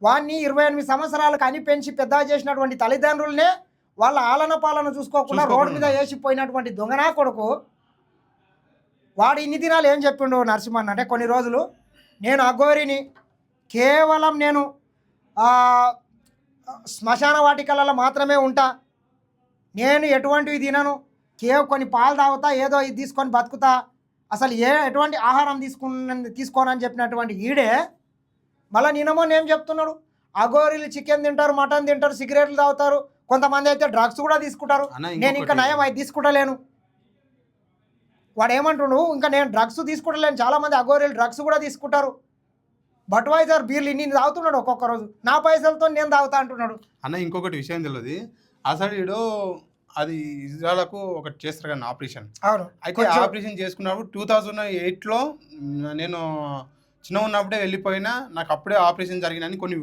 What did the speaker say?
వాడిని 28 సంవత్సరాలు కని పెంచి పెద్దగా చేసినటువంటి తల్లిదండ్రులనే వాళ్ళ ఆలన పాలన చూసుకోకుండా రోడ్డు మీద వేసిపోయినటువంటి దొంగనా కొడుకు వాడు ఇన్ని దినాలు ఏం చెప్పిండు నరసింహన్ అంటే కొన్ని రోజులు నేను అఘోరిని కేవలం నేను శ్మశాన వాటికలలో మాత్రమే ఉంటా, నేను ఎటువంటివి తినను, కొన్ని పాలు తాగుతా, ఏదో ఇది తీసుకొని బతుకుతా, అసలు ఎటువంటి ఆహారం తీసుకోనని చెప్పినటువంటి ఈడే మళ్ళీ నిన్నమో ఏం చెప్తున్నాడు, అఘోరీలు చికెన్ తింటారు, మటన్ తింటారు, సిగరెట్లు తాగుతారు, కొంతమంది అయితే డ్రగ్స్ కూడా తీసుకుంటారు, నేను ఇంకా నయం అది తీసుకుంటలేను. వాడు ఏమంటుండు, ఇంకా నేను డ్రగ్స్ తీసుకుంటలేను, చాలామంది అఘోరీలు డ్రగ్స్ కూడా తీసుకుంటారు, బట్వైజర్ బీర్లు ఇన్ని తాగుతున్నాడు ఒక్కొక్క రోజు, నా పైసలతో నేను తాగుతా అంటున్నాడు. అన్న ఇంకొకటి విషయం తెలియదు, అసలు అది ఇజ్రాయలకు ఒకటి చేస్తారు కానీ ఆపరేషన్. అవును. అయితే ఆపరేషన్ చేసుకున్నప్పుడు 2008లో నేను చిన్న ఉన్నప్పుడే వెళ్ళిపోయినా, నాకు అప్పుడే ఆపరేషన్ జరిగినని కొన్ని